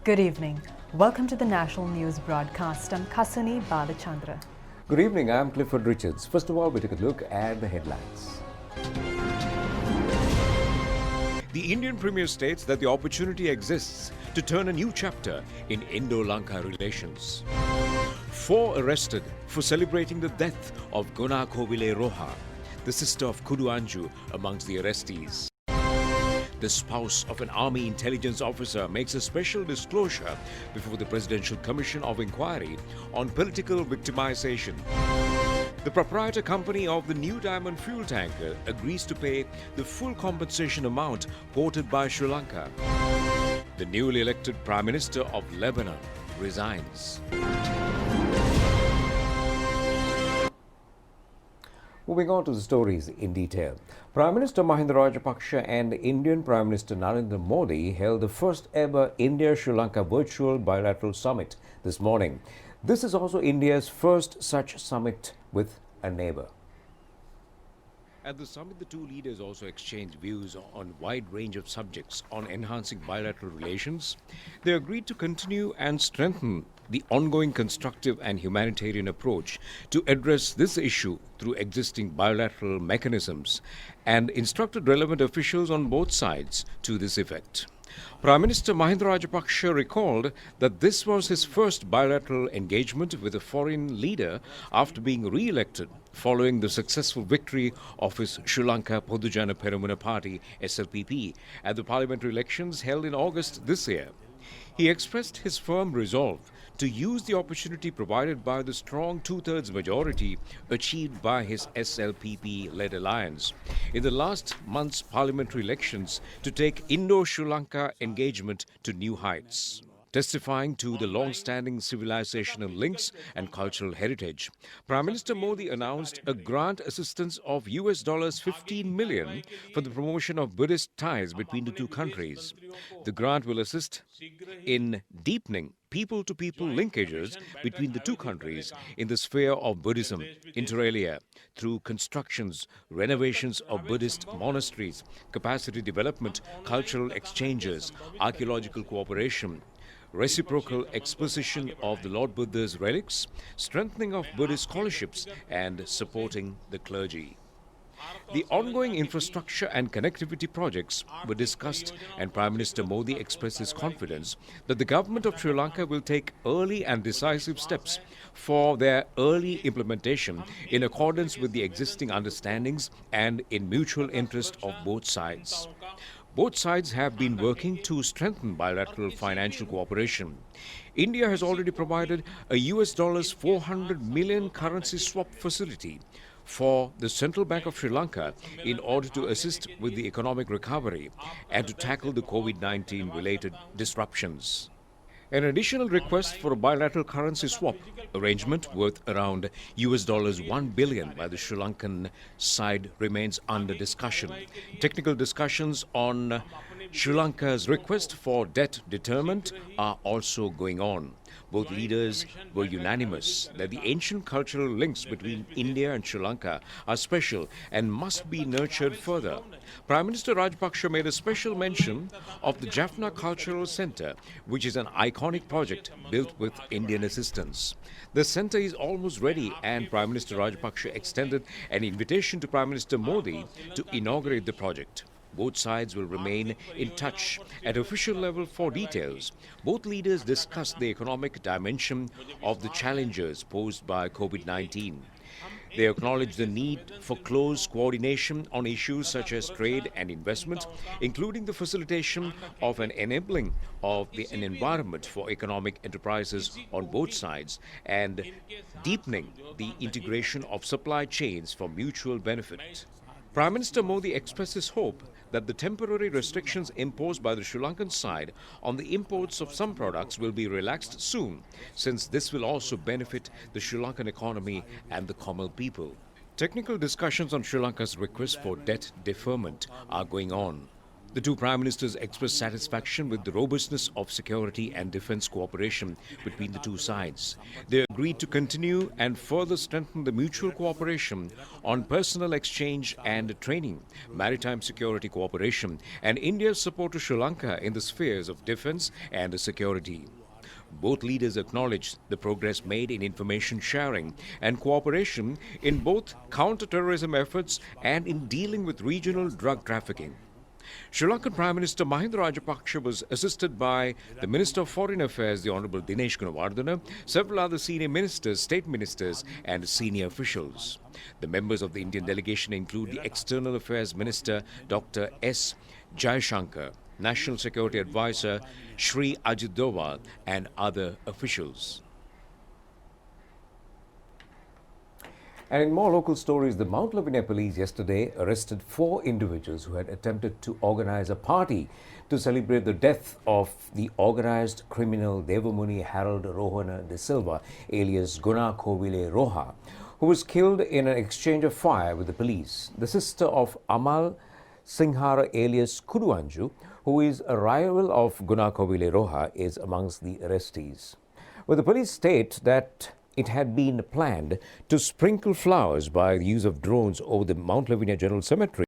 Good evening. Welcome to the National News Broadcast. I'm Kasani Balachandra. Good evening, I'm Clifford Richards. First of all, we take a look at the headlines. The Indian Premier states that the opportunity exists to turn a new chapter in Indo-Lanka relations. 4 arrested for celebrating the death of Guna Kovile Roha, the sister of Kudu Anju, amongst the arrestees. The spouse of an army intelligence officer makes a special disclosure before the Presidential Commission of Inquiry on Political Victimisation. The proprietor company of the new diamond fuel tanker agrees to pay the full compensation amount quoted by Sri Lanka. The newly elected Prime Minister of Lebanon resigns. Moving on to the stories in detail. Prime Minister Mahinda Rajapaksa and Indian Prime Minister Narendra Modi held the first ever India-Sri Lanka virtual bilateral summit this morning. This is also India's first such summit with a neighbour. At the summit, the two leaders also exchanged views on a wide range of subjects on enhancing bilateral relations. They agreed to continue and strengthen the ongoing constructive and humanitarian approach to address this issue through existing bilateral mechanisms and instructed relevant officials on both sides to this effect. Prime Minister Mahinda Rajapaksa recalled that this was his first bilateral engagement with a foreign leader after being re-elected following the successful victory of his Sri Lanka Podujana Peramuna Party (SLPP) at the parliamentary elections held in August this year. He expressed his firm resolve to use the opportunity provided by the strong two-thirds majority achieved by his SLPP-led alliance in the last month's parliamentary elections to take Indo-Sri Lanka engagement to new heights. Testifying to the long-standing civilizational links and cultural heritage, Prime Minister Modi announced a grant assistance of $15 million for the promotion of Buddhist ties between the two countries. The grant will assist in deepening people-to-people linkages between the two countries in the sphere of Buddhism, inter alia, through constructions, renovations of Buddhist monasteries, capacity development, cultural exchanges, archaeological cooperation, reciprocal exposition of the Lord Buddha's relics, strengthening of Buddhist scholarships, and supporting the clergy. The ongoing infrastructure and connectivity projects were discussed, and Prime Minister Modi expressed his confidence that the government of Sri Lanka will take early and decisive steps for their early implementation in accordance with the existing understandings and in mutual interest of both sides. Both sides have been working to strengthen bilateral financial cooperation. India has already provided a $400 million currency swap facility for the Central Bank of Sri Lanka in order to assist with the economic recovery and to tackle the COVID-19 related disruptions. An additional request for a bilateral currency swap arrangement worth around $1 billion by the Sri Lankan side remains under discussion. Technical discussions on Sri Lanka's request for debt deterrent are also going on. Both leaders were unanimous that the ancient cultural links between India and Sri Lanka are special and must be nurtured further. Prime Minister Rajapaksa made a special mention of the Jaffna Cultural Centre, which is an iconic project built with Indian assistance. The centre is almost ready, and Prime Minister Rajapaksa extended an invitation to Prime Minister Modi to inaugurate the project. Both sides will remain in touch at official level for details. Both leaders discussed the economic dimension of the challenges posed by COVID-19. They acknowledged the need for close coordination on issues such as trade and investment, including the facilitation of an enabling of an environment for economic enterprises on both sides and deepening the integration of supply chains for mutual benefit. Prime Minister Modi expresses hope that the temporary restrictions imposed by the Sri Lankan side on the imports of some products will be relaxed soon, since this will also benefit the Sri Lankan economy and the Tamil people. Technical discussions on Sri Lanka's request for debt deferment are going on. The two prime ministers expressed satisfaction with the robustness of security and defense cooperation between the two sides. They agreed to continue and further strengthen the mutual cooperation on personnel exchange and training, maritime security cooperation, and India's support to Sri Lanka in the spheres of defense and security. Both leaders acknowledged the progress made in information sharing and cooperation in both counter-terrorism efforts and in dealing with regional drug trafficking. Sri Lankan Prime Minister Mahinda Rajapaksa was assisted by the Minister of Foreign Affairs, the Honourable Dinesh Gunawardena, several other senior ministers, state ministers and senior officials. The members of the Indian delegation include the External Affairs Minister Dr. S. Jaishankar, National Security Advisor Sri Ajit Doval and other officials. And in more local stories, the Mount Lavinia police yesterday arrested 4 individuals who had attempted to organize a party to celebrate the death of the organized criminal Devamuni Harold Rohana de Silva, alias Guna Kovile Roha, who was killed in an exchange of fire with the police. The sister of Amal Singhara alias Kuduanju, who is a rival of Guna Kovile Roha, is amongst the arrestees. Well, the police state that it had been planned to sprinkle flowers by the use of drones over the Mount Lavinia General Cemetery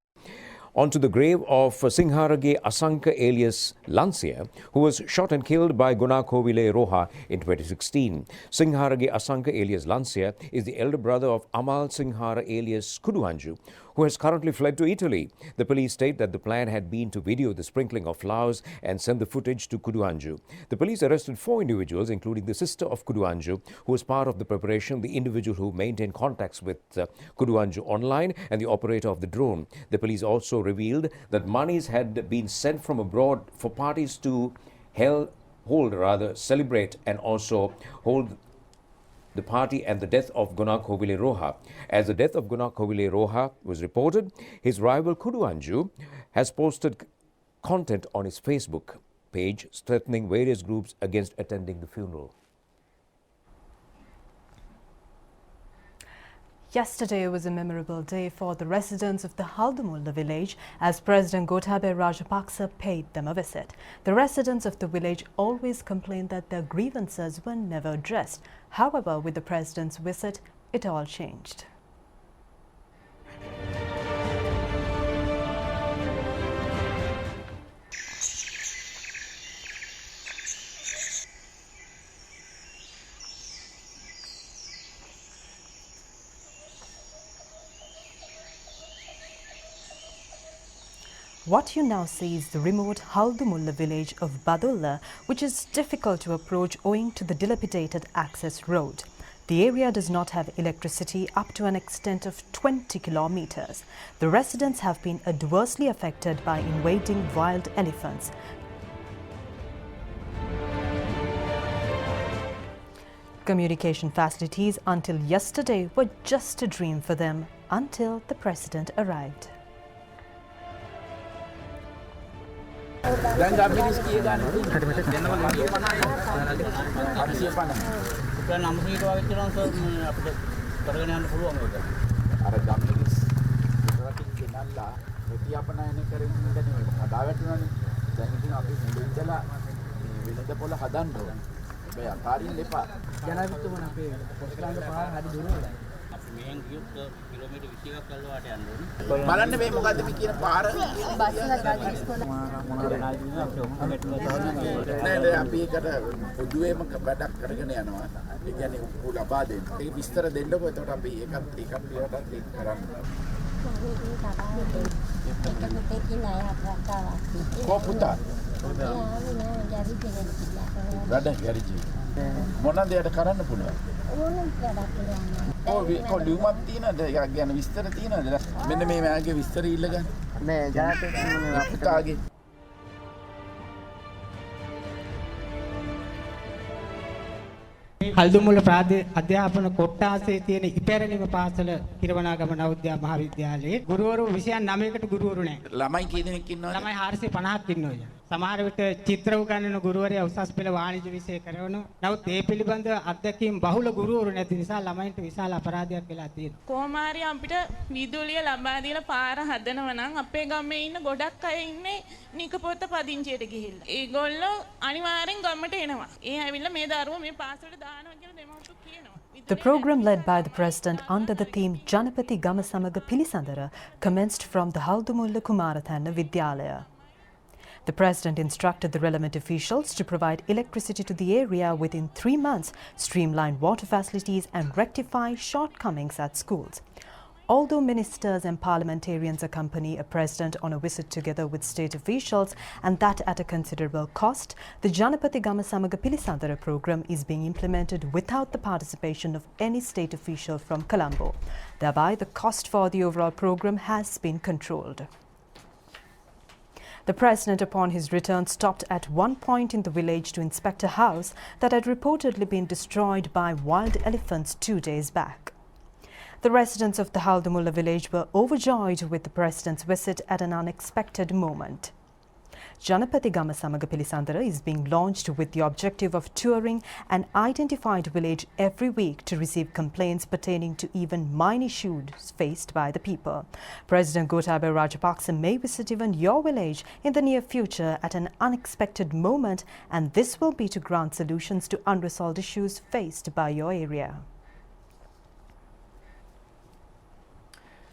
onto the grave of Singharage Asanka alias Lancia, who was shot and killed by Guna Kovile Roha in 2016. Singharage Asanka alias Lancia is the elder brother of Amal Singhara alias Kuduanju, who has currently fled to Italy. The police state that the plan had been to video the sprinkling of flowers and send the footage to Kuduanju. The police arrested 4 individuals, including the sister of Kuduanju, who was part of the preparation, the individual who maintained contacts with Kuduanju online, and the operator of the drone. The police also revealed that monies had been sent from abroad for parties to celebrate and also hold the party and the death of Guna Kovile Roha. As the death of Guna Kovile Roha was reported, his rival Kuduanju has posted content on his Facebook page threatening various groups against attending the funeral. Yesterday was a memorable day for the residents of the Haldumola village as President Gotabaya Rajapaksa paid them a visit. The residents of the village always complained that their grievances were never addressed. However, with the President's visit, it all changed. What you now see is the remote Haldumola village of Badulla, which is difficult to approach owing to the dilapidated access road. The area does not have electricity up to an extent of 20 kilometers. The residents have been adversely affected by invading wild elephants. Communication facilities until yesterday were just a dream for them until the President arrived. බලන්න මේ මොකද්ද මේ කියන පාර නේද අපි ඒකට පොදුවේම වැඩක් කරගෙන යනවා ඒ කියන්නේ උපු ලබා දෙන්න ඒක විස්තර දෙන්නකො එතකොට අපි ඒකත් පිළිවෙලට ඒක කරන්න කොපුතා වැඩ යරිජි මොනවද යට කරන්න පුළුවන් කො ලියුමක් තියෙනවද ඒක ගැන විස්තර තියෙනවද මෙන්න මේ මෑගේ විස්තර ඉල්ලගන්න මේ ජාතකයේ හල්දුමුල අධ්‍යාපන කොට්ටාසේ තියෙන ඉපැරණිම පාසල කිරවනාගම නවෝදයා මහාවිද්‍යාලයේ ගුරුවරු 29කට ගුරුවරු නැහැ. ළමයි කී දෙනෙක් ඉන්නවද? ළමයි 450ක් ඉන්නවා. සමහර විට චිත්‍ර උගන්වන ගුරුවරයා උසස් පෙළ වාණිජ්‍ය විෂය කරනවා. නමුත් ඒ පිළිබඳ අත්දැකීම් බහුල ගුරුවරු නැති නිසා ළමයින්ට විශාල අපරාධයක් වෙලා තියෙනවා. කොහොම හරි අපිට විදුලිය ලබා දීලා පාර හදනවා නම් අපේ ගමේ ඉන්න ගොඩක් අය ඉන්නේ නිකපොත්ත පදිංචියට ගිහිල්ලා. ඒගොල්ලෝ අනිවාර්යෙන් ගමට එනවා. ඒ ඇවිල්ලා මේ දරුවෝ මේ පාසලට දානවා කියලා දෙමව්පියෝ කියනවා. The program led by the President under the theme Janapati Gama Samaga Pilisandara commenced from the Haldumola Kumarathanna Vidyalaya. The President instructed the relevant officials to provide electricity to the area within 3 months, streamline water facilities and rectify shortcomings at schools. Although ministers and parliamentarians accompany a president on a visit together with state officials, and that at a considerable cost, the Janapati Gama Samaga Pilisandara program is being implemented without the participation of any state official from Colombo. Thereby, the cost for the overall program has been controlled. The President, upon his return, stopped at one point in the village to inspect a house that had reportedly been destroyed by wild elephants 2 days back. The residents of the Haldumola village were overjoyed with the President's visit at an unexpected moment. Janapati Gama Samaga Pilisandara is being launched with the objective of touring an identified village every week to receive complaints pertaining to even minor issues faced by the people. President Gotabaya Rajapaksa may visit even your village in the near future at an unexpected moment, and this will be to grant solutions to unresolved issues faced by your area.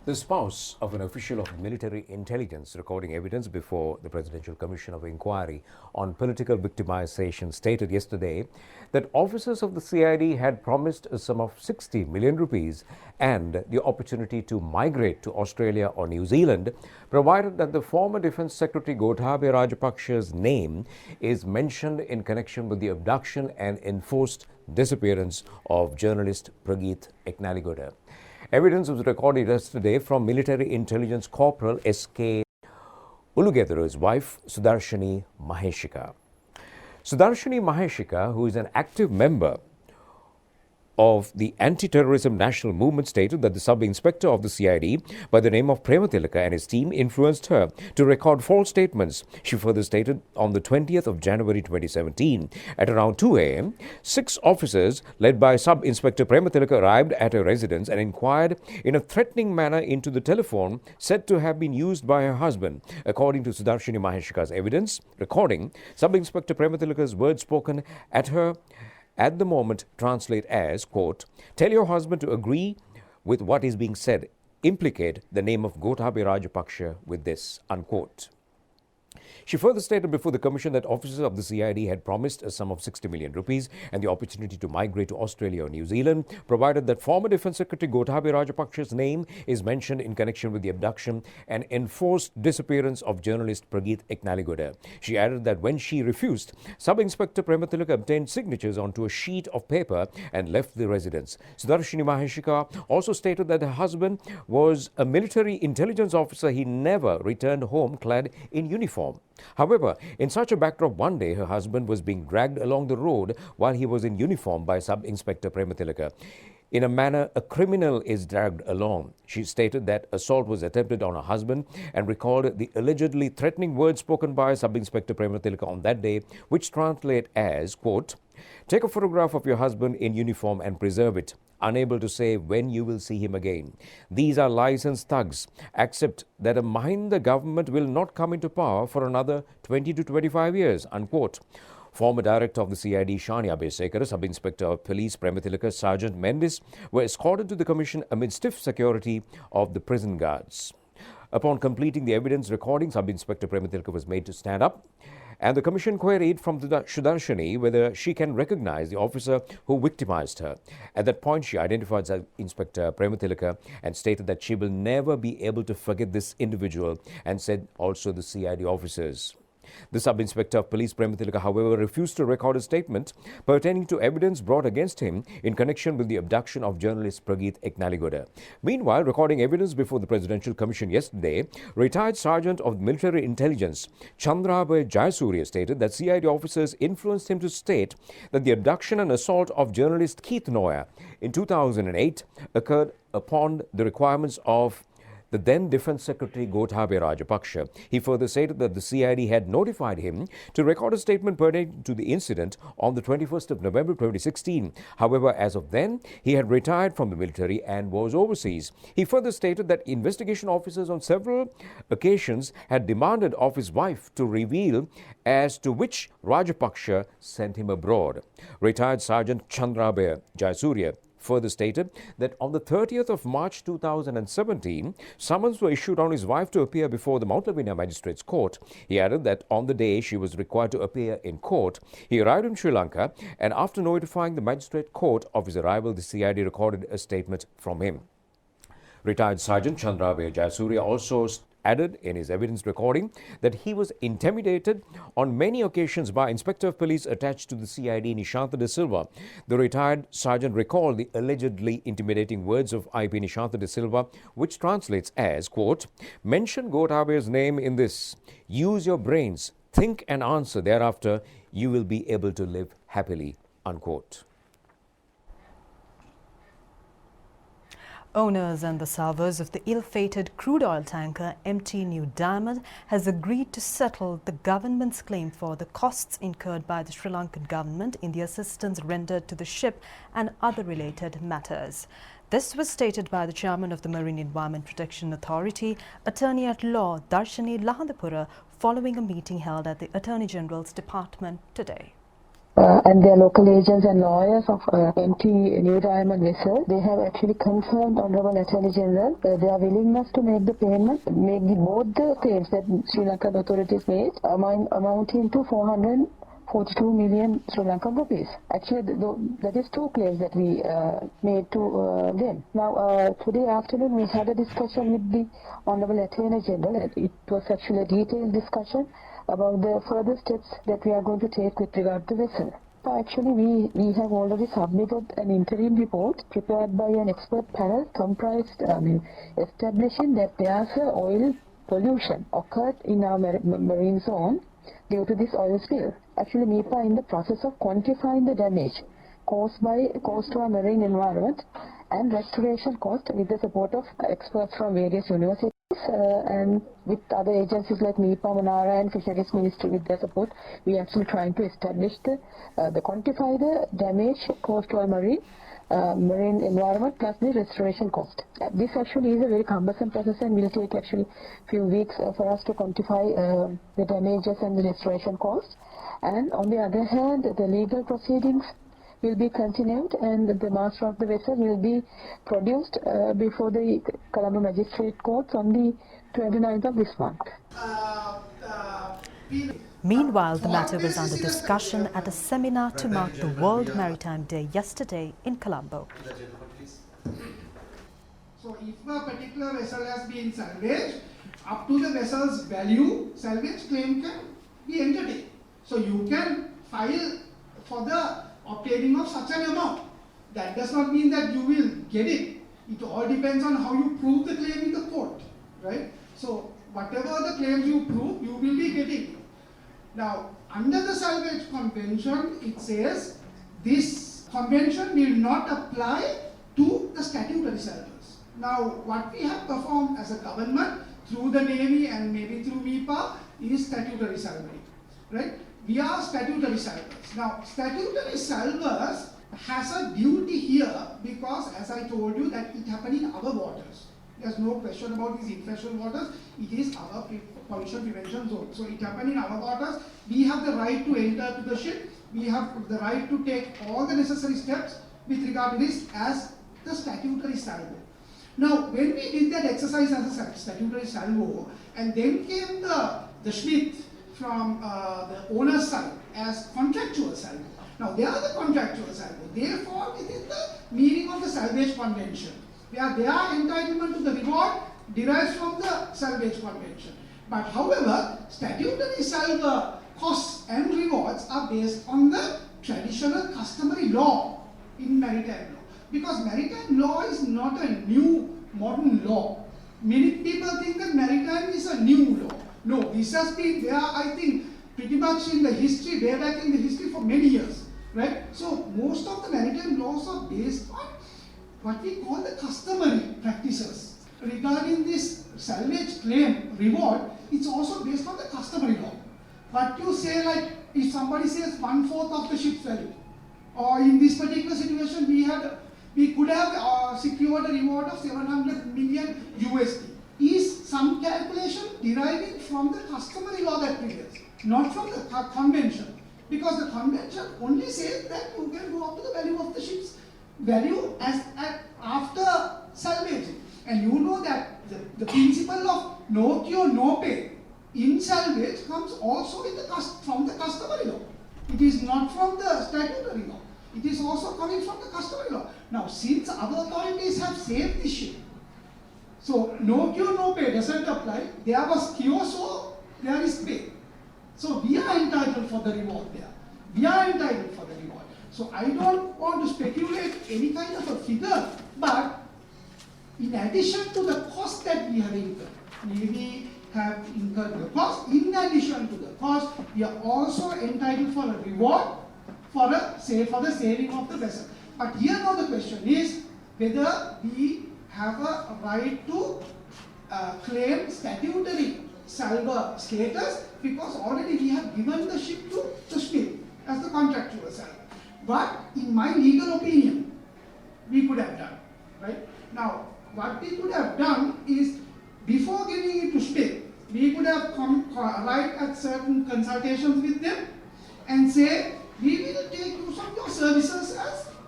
The spouse of an official of military intelligence recording evidence before the Presidential Commission of Inquiry on Political Victimisation stated yesterday that officers of the CID had promised a sum of 60 million rupees and the opportunity to migrate to Australia or New Zealand, provided that the former Defence Secretary Gotabaya Rajapaksha's name is mentioned in connection with the abduction and enforced disappearance of journalist Prageet Eknaligoda. Evidence was recorded yesterday from Military Intelligence Corporal S.K. Ulugethera's wife, Sudarshani Maheshika. Sudarshani Maheshika, who is an active member of the Anti-Terrorism National Movement, stated that the sub-inspector of the CID by the name of Prematilaka and his team influenced her to record false statements. She further stated on the 20th of January 2017, at around 2 a.m., 6 officers led by Sub-Inspector Prematilaka arrived at her residence and inquired in a threatening manner into the telephone said to have been used by her husband. According to Sudarshani Maheshika's evidence recording, Sub-Inspector Prematilaka's words spoken at her at the moment translate as, quote, "Tell your husband to agree with what is being said. Implicate the name of Gotabaya Rajapaksha with this," unquote. She further stated before the Commission that officers of the CID had promised a sum of 60 million rupees and the opportunity to migrate to Australia or New Zealand, provided that former Defence Secretary Gotabaya Rajapaksha's name is mentioned in connection with the abduction and enforced disappearance of journalist Prageet Eknaligoda. She added that when she refused, Sub-Inspector Prematilaka obtained signatures onto a sheet of paper and left the residence. Sudarshani Maheshika also stated that her husband was a military intelligence officer. He never returned home clad in uniform. However, in such a backdrop, one day her husband was being dragged along the road while he was in uniform by Sub-Inspector Prematilaka. In a manner a criminal is dragged along. She stated that assault was attempted on her husband and recalled the allegedly threatening words spoken by Sub-Inspector Prematilaka on that day, which translate as, quote, "Take a photograph of your husband in uniform and preserve it. Unable to say when you will see him again. These are licensed thugs. Accept that a Mahinda government will not come into power for another 20 to 25 years, unquote. Former Director of the CID, Shani Abesekara, Sub-Inspector of Police Prematilaka, Sergeant Mendes were escorted to the Commission amid stiff security of the prison guards. Upon completing the evidence recording, Sub-Inspector Prematilaka was made to stand up, and the Commission queried from Sudarshani whether she can recognize the officer who victimized her. At that point, she identified Inspector Prematilaka and stated that she will never be able to forget this individual, and said also the CID officers. The Sub-Inspector of Police Prematilaka, however, refused to record a statement pertaining to evidence brought against him in connection with the abduction of journalist Prageet Eknaligoda. Meanwhile, recording evidence before the Presidential Commission yesterday, retired Sergeant of Military Intelligence Chandrabhay Jayasuriya stated that CID officers influenced him to state that the abduction and assault of journalist Keith Noya in 2008 occurred upon the requirements of the then Defence Secretary Gotabaya Rajapaksa. He further stated that the CID had notified him to record a statement pertaining to the incident on the 21st of November 2016. However, as of then, he had retired from the military and was overseas. He further stated that investigation officers on several occasions had demanded of his wife to reveal as to which Rajapaksa sent him abroad. Retired Sergeant Chandrabaya Jayasuriya further stated that on the 30th of March 2017, summons were issued on his wife to appear before the Mount Lavinia Magistrates Court. He added that on the day she was required to appear in court, he arrived in Sri Lanka, and after notifying the Magistrate Court of his arrival, the CID recorded a statement from him. Retired Sergeant Chandrabaya Jayasuriya also added in his evidence recording that he was intimidated on many occasions by Inspector of Police attached to the CID, Nishantha De Silva. The retired sergeant recalled the allegedly intimidating words of IP Nishantha De Silva, which translates as, quote, "Mention Gotabaya's name in this. Use your brains. Think and answer. Thereafter, you will be able to live happily," unquote. Owners and the salvors of the ill-fated crude oil tanker MT New Diamond has agreed to settle the government's claim for the costs incurred by the Sri Lankan government in the assistance rendered to the ship and other related matters. This was stated by the chairman of the Marine Environment Protection Authority, Attorney at Law Darshani Lahandapura, following a meeting held at the Attorney General's Department today. And their local agents and lawyers of MT New Diamond vessel, they have actually confirmed Honorable Attorney General their willingness to make the payment, both the claims that Sri Lankan authorities made, amounting to 442 million Sri Lankan rupees. Actually, that is two claims that we made to them. Now, today afternoon we had a discussion with the Honorable Attorney General. It was actually a detailed discussion about the further steps that we are going to take with regard to vessel. So actually we have already submitted an interim report prepared by an expert panel comprised, establishing that there's oil pollution occurred in our marine zone due to this oil spill. Actually, MIPA in the process of quantifying the damage caused to our marine environment and restoration cost with the support of experts from various universities and with other agencies like MIPA, Manara and Fisheries Ministry with their support. We are actually trying to establish quantify the damage caused to our marine environment plus the restoration cost. This actually is a very cumbersome process and will take actually few weeks for us to quantify the damages and the restoration cost. And on the other hand, the legal proceedings will be continued and the master of the vessel will be produced before the Colombo Magistrate Courts on the 29th of this month. Meanwhile, the matter was under discussion at a seminar to mark the World Maritime Day yesterday in Colombo. So if a particular vessel has been salvaged, up to the vessel's value, salvage claim can be entertained. So you can file for the obtaining of such an amount. That does not mean that you will get it. It all depends on how you prove the claim in the court, right? So whatever the claims you prove, you will be getting it. Now, under the Salvage Convention, it says this convention will not apply to the statutory salvors. Now, what we have performed as a government through the Navy and maybe through MIPA is statutory salvage, right? We are statutory salvors. Now, statutory salvors has a duty here because, as I told you, that it happened in our waters. There's no question about these infresh waters. It is our pollution prevention zone. So it happened in our waters. We have the right to enter to the ship. We have the right to take all the necessary steps with regard to this as the statutory salvo. Now, when we did that exercise as a statutory salvo, and then came the Schmidt from the owner's side as contractual salvo. Now, they are the contractual salvo. They fall within the meaning of the Salvage Convention, where their entitlement to the reward derives from the Salvage Convention. But however, statutory salvo costs and rewards are based on the traditional customary law in maritime law. Because maritime law is not a new modern law. Many people think that maritime is a new law. No, this has been there, I think, pretty much in the history, way back in the history for many years, right? So most of the maritime laws are based on what we call the customary practices. regarding this salvage claim reward, it's also based on the customary law. But you say, like, if somebody says 1/4 of the ship's value, or in this particular situation we could have secured a reward of 700 million USD. Is some calculation deriving from the customary law that prevails, not from the convention? Because the convention only says that you can go up to the value of the ship's value after salvaging. And you know that the principle of no cure, no pay in salvage comes also from the customary law. It is not from the statutory law. It is also coming from the customary law. Now, since other authorities have saved this ship, so no cure, no pay doesn't apply. There was cure, so there is pay. So we are entitled for the reward there. We are entitled for the reward. So I don't want to speculate any kind of a figure, but in addition to the cost that we have incurred, we have incurred the cost. In addition to the cost, we are also entitled for a reward for the saving of the vessel. But here now the question is whether we have a right to claim statutory salvor status, because already we have given the ship to the Smith as the contractual salvor. But in my legal opinion, we could have done, right? Now, what we could have done is, before giving it to Smith, we could have arrived at certain consultations with them and say, we will take use of your services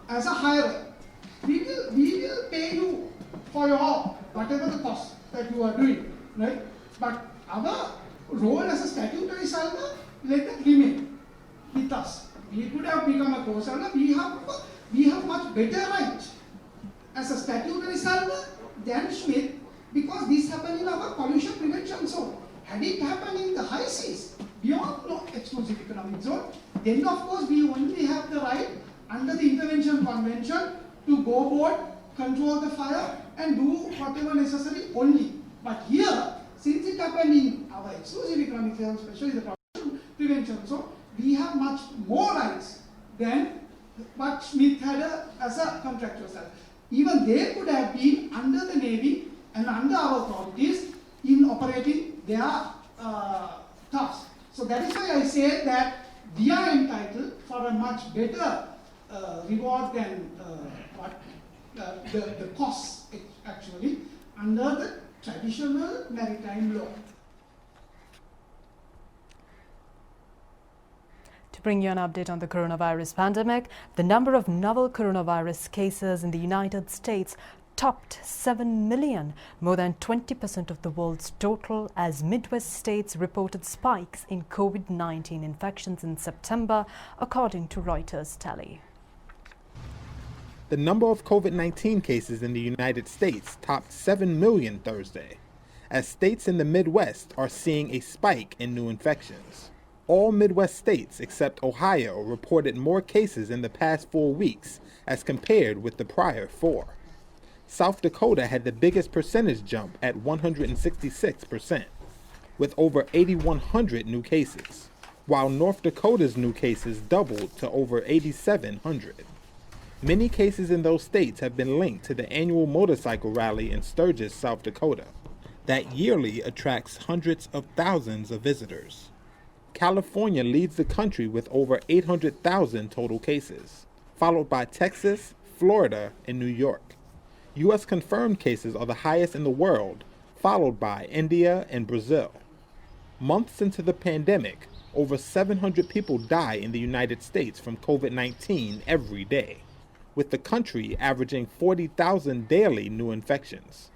as a hirer. We will pay you for your whatever the cost that you are doing, right? But our role as a statutory salvor, let that remain with us. We could have become a co-salvor. We have much better right as a statutory salvor than Smith, because this happened in our pollution prevention zone. Had it happened in the high seas, beyond no exclusive economic zone, then of course we only have the right under the Intervention Convention to go board, control the fire, and do whatever necessary only. But here, since it happened in our exclusive economic zone, especially the pollution prevention zone, we have much more rights than what Smith had as a contractual salvor. Even they could have been under the Navy and under our authorities in operating their tasks. So that is why I say that we are entitled for a much better reward than what the costs actually under the traditional maritime law. To bring you an update on the coronavirus pandemic, the number of novel coronavirus cases in the United States topped 7 million, more than 20% of the world's total, as Midwest states reported spikes in COVID-19 infections in September, according to Reuters tally. The number of COVID-19 cases in the United States topped 7 million Thursday, as states in the Midwest are seeing a spike in new infections. All Midwest states except Ohio reported more cases in the past 4 weeks as compared with the prior 4. South Dakota had the biggest percentage jump at 166%, with over 8,100 new cases, while North Dakota's new cases doubled to over 8,700. Many cases in those states have been linked to the annual motorcycle rally in Sturgis, South Dakota, that yearly attracts hundreds of thousands of visitors. California leads the country with over 800,000 total cases, followed by Texas, Florida, and New York. U.S. confirmed cases are the highest in the world, followed by India and Brazil. Months into the pandemic, over 700 people die in the United States from COVID-19 every day, with the country averaging 40,000 daily new infections.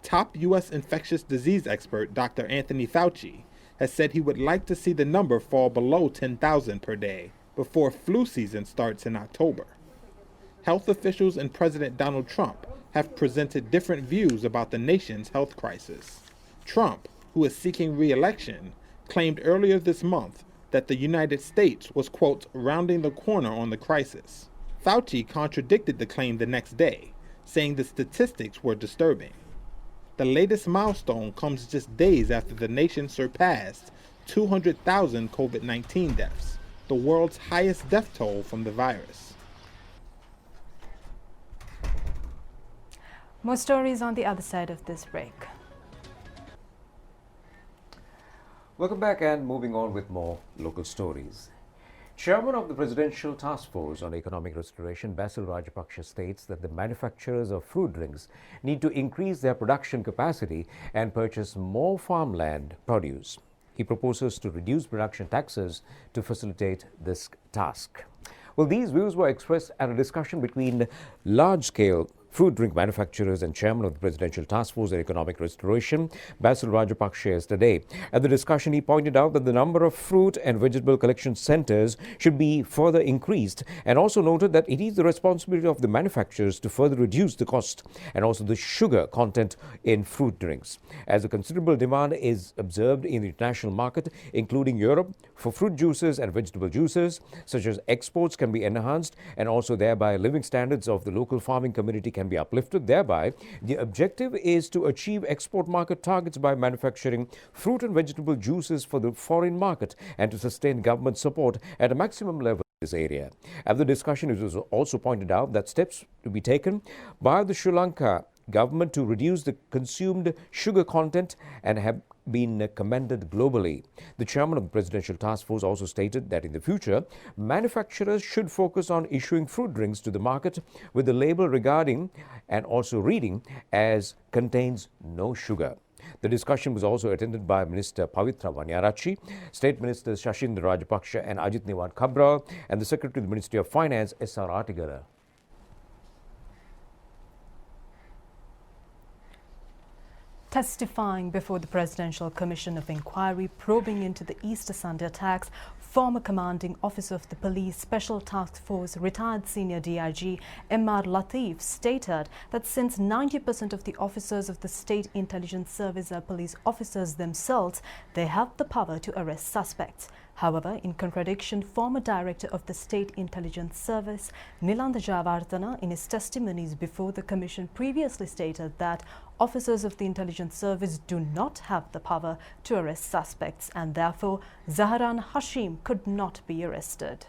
Top U.S. infectious disease expert Dr. Anthony Fauci has said he would like to see the number fall below 10,000 per day before flu season starts in October. Health officials and President Donald Trump have presented different views about the nation's health crisis. Trump, who is seeking re-election, claimed earlier this month that the United States was, quote, rounding the corner on the crisis. Fauci contradicted the claim the next day, saying the statistics were disturbing. The latest milestone comes just days after the nation surpassed 200,000 COVID-19 deaths, the world's highest death toll from the virus. More stories on the other side of this break. Welcome back, and moving on with more local stories. Chairman of the Presidential Task Force on Economic Restoration, Basil Rajapaksa, states that the manufacturers of fruit drinks need to increase their production capacity and purchase more farmland produce. He proposes to reduce production taxes to facilitate this task. Well, these views were expressed at a discussion between large-scale fruit drink manufacturers and chairman of the Presidential Task Force on Economic Restoration, Basil Rajapaksa, yesterday. At the discussion, he pointed out that the number of fruit and vegetable collection centers should be further increased, and also noted that it is the responsibility of the manufacturers to further reduce the cost and also the sugar content in fruit drinks, as a considerable demand is observed in the international market, including Europe, for fruit juices and vegetable juices, such as exports can be enhanced, and also thereby living standards of the local farming community can be uplifted. Thereby, the objective is to achieve export market targets by manufacturing fruit and vegetable juices for the foreign market and to sustain government support at a maximum level in this area. At the discussion, it was also pointed out that steps to be taken by the Sri Lanka government to reduce the consumed sugar content and have been commended globally. The chairman of the Presidential Task Force also stated that in the future, manufacturers should focus on issuing fruit drinks to the market with the label regarding and also reading as contains no sugar. The discussion was also attended by Minister Pavitra Vanyarachi, State Ministers Shashindra Rajapaksa and Ajit Niwan Kabral, and the Secretary of the Ministry of Finance, S.R. Atigara. Testifying before the Presidential Commission of Inquiry probing into the Easter Sunday attacks, former commanding officer of the Police Special Task Force, retired senior DIG M.R. Latif, stated that since 90% of the officers of the State Intelligence Service are police officers themselves, they have the power to arrest suspects. However, in contradiction, former director of the State Intelligence Service, Nilanda Javardhana, in his testimonies before the Commission previously stated that officers of the Intelligence Service do not have the power to arrest suspects, and therefore Zaharan Hashim could not be arrested.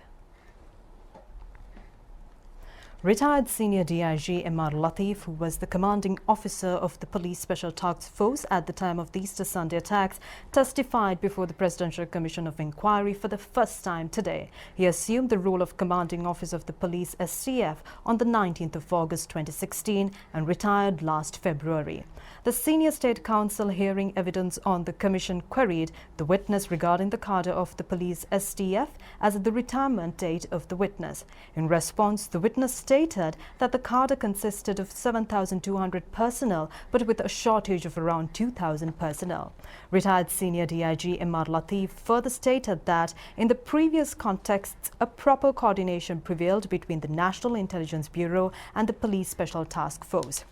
Retired senior DIG M.R. Latif, who was the commanding officer of the Police Special Task Force at the time of the Easter Sunday attacks, testified before the Presidential Commission of Inquiry for the first time today. He assumed the role of commanding officer of the Police STF on the 19th of August 2016 and retired last February. The senior state counsel hearing evidence on the commission queried the witness regarding the cadre of the police STF as the retirement date of the witness. In response, the witness stated that the cadre consisted of 7,200 personnel, but with a shortage of around 2,000 personnel. Retired senior DIG M.R. Latif further stated that in the previous contexts, a proper coordination prevailed between the National Intelligence Bureau and the Police Special Task Force.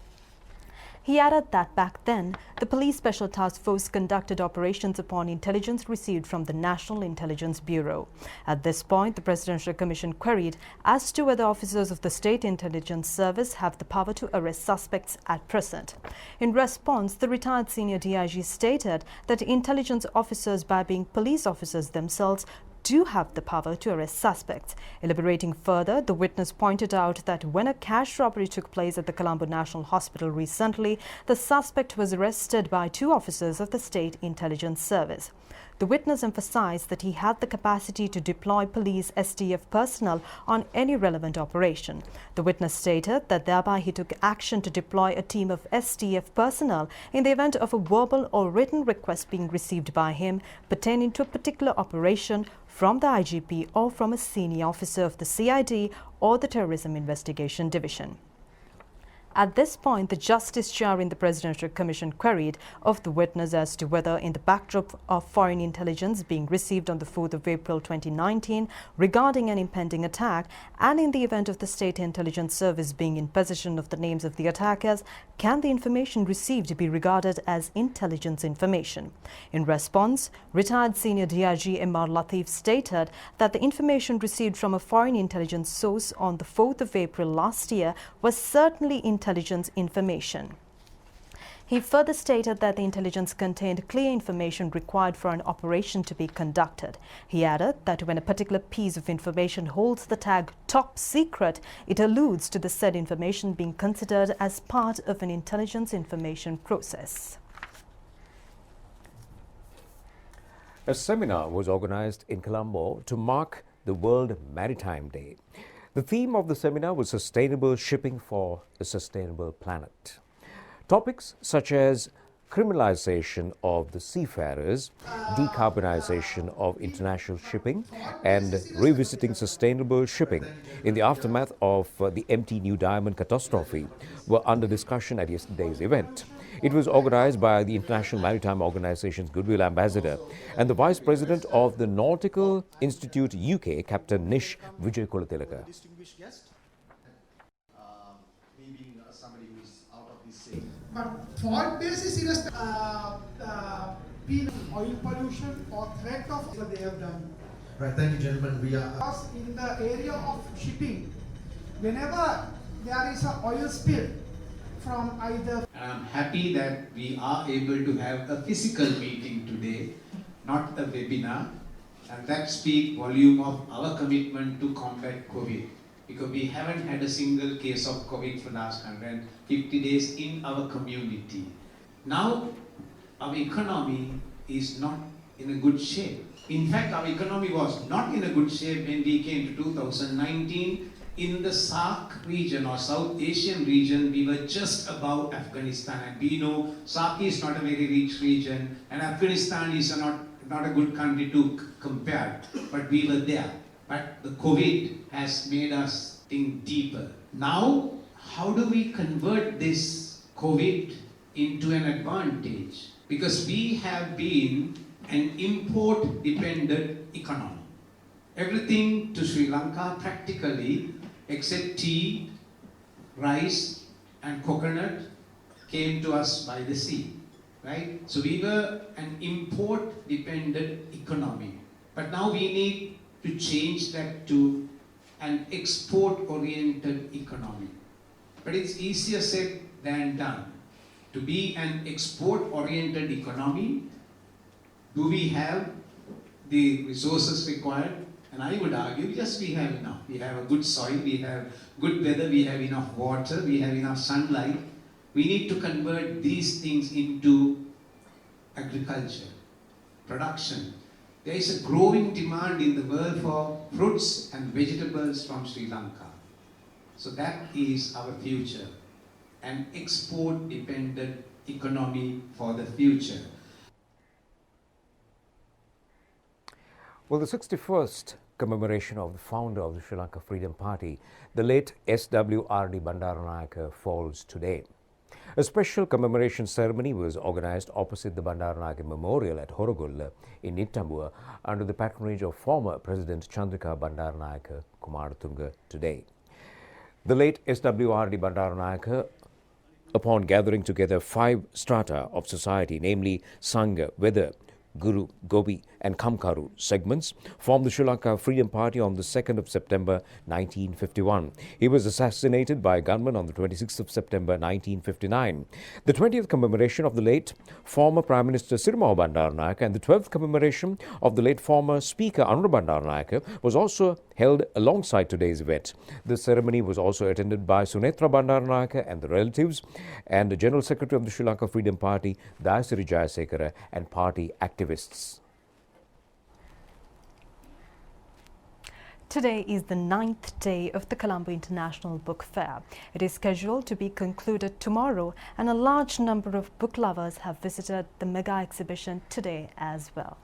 He added that back then, the Police Special Task Force conducted operations upon intelligence received from the National Intelligence Bureau. At this point, the Presidential Commission queried as to whether officers of the State Intelligence Service have the power to arrest suspects at present. In response, the retired senior DIG stated that intelligence officers, by being police officers themselves, do have the power to arrest suspects. Elaborating further, the witness pointed out that when a cash robbery took place at the Colombo National Hospital recently, the suspect was arrested by two officers of the State Intelligence Service. The witness emphasized that he had the capacity to deploy police STF personnel on any relevant operation. The witness stated that thereby he took action to deploy a team of STF personnel in the event of a verbal or written request being received by him pertaining to a particular operation from the IGP or from a senior officer of the CID or the Terrorism Investigation Division. At this point, the Justice Chair in the Presidential Commission queried of the witness as to whether, in the backdrop of foreign intelligence being received on the 4th of April 2019 regarding an impending attack, and in the event of the State Intelligence Service being in possession of the names of the attackers, can the information received be regarded as intelligence information? In response, retired senior DIG M.R. Latif stated that the information received from a foreign intelligence source on the 4th of April last year was certainly intelligence information. He further stated that the intelligence contained clear information required for an operation to be conducted. He added that when a particular piece of information holds the tag top secret, it alludes to the said information being considered as part of an intelligence information process. A seminar was organized in Colombo to mark the World Maritime Day. The theme of the seminar was Sustainable Shipping for a Sustainable Planet. Topics such as criminalization of the seafarers, decarbonization of international shipping, and revisiting sustainable shipping in the aftermath of the MT New Diamond catastrophe were under discussion at yesterday's event. It was organized by the International Maritime Organization's Goodwill Ambassador and the Vice President of the Nautical Institute UK, Captain Nish Vijayakulatilaka. Distinguished guest, me being somebody who is out of this scene. But fault basis is oil pollution or threat of what they have done. Right, thank you, gentlemen. We are in the area of shipping. Whenever there is an oil spill from either. I'm happy that we are able to have a physical meeting today, not a webinar, and that speaks volume of our commitment to combat COVID, because we haven't had a single case of COVID for the last 150 days in our community. Now, our economy is not in a good shape. In fact, our economy was not in a good shape when we came to 2019. In the SAARC region or South Asian region, we were just above Afghanistan, and we know SAARC is not a very rich region, and Afghanistan is not a good country to compare, but we were there. But the COVID has made us think deeper. Now, how do we convert this COVID into an advantage? Because we have been an import-dependent economy. Everything to Sri Lanka practically, except tea, rice, and coconut, came to us by the sea, right? So we were an import-dependent economy. But now we need to change that to an export-oriented economy. But it's easier said than done. To be an export-oriented economy, do we have the resources required? And I would argue, yes, we have enough. We have a good soil, we have good weather, we have enough water, we have enough sunlight. We need to convert these things into agriculture, production. There is a growing demand in the world for fruits and vegetables from Sri Lanka. So that is our future, an export-dependent economy for the future. Well, the 61st commemoration of the founder of the Sri Lanka Freedom Party, the late SWRD Bandaranayake, falls today. A special commemoration ceremony was organized opposite the Bandaranayake Memorial at Horogulla in Nittambua under the patronage of former President Chandrika Bandaranayake Kumaratunga today. The late SWRD Bandaranayake, upon gathering together 5 strata of society, namely Sangha, Veda, Guru, Gobi and Kamkaru segments, formed the Sri Lanka Freedom Party on the 2nd of September 1951. He was assassinated by a gunman on the 26th of September 1959. The 20th commemoration of the late former Prime Minister Sirima Bandaranayake and the 12th commemoration of the late former Speaker Anura Bandaranayake was also held alongside today's event. The ceremony was also attended by Sunetra Bandaranayake and the relatives and the General Secretary of the Sri Lanka Freedom Party, Dayasiri Jayasekara, and party activists. Today is the 9th day of the Colombo International Book Fair. It is scheduled to be concluded tomorrow, and a large number of book lovers have visited the mega exhibition today as well.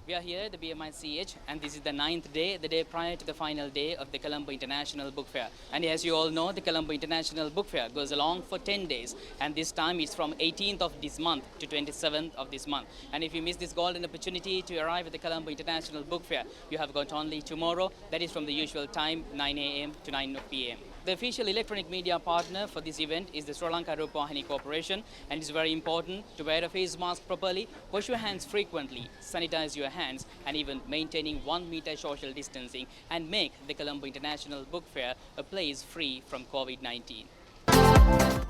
We are here at the BMICH, and this is the 9th day, the day prior to the final day of the Colombo International Book Fair. And as you all know, the Colombo International Book Fair goes along for 10 days, and this time it's from 18th of this month to 27th of this month. And if you miss this golden opportunity to arrive at the Colombo International Book Fair, you have got only tomorrow. That is from the usual time, 9 a.m. to 9 p.m. The official electronic media partner for this event is the Sri Lanka Rupavahini Corporation, and it's very important to wear a face mask properly, wash your hands frequently, sanitize your hands, and even maintaining 1 meter social distancing, and make the Colombo International Book Fair a place free from COVID-19.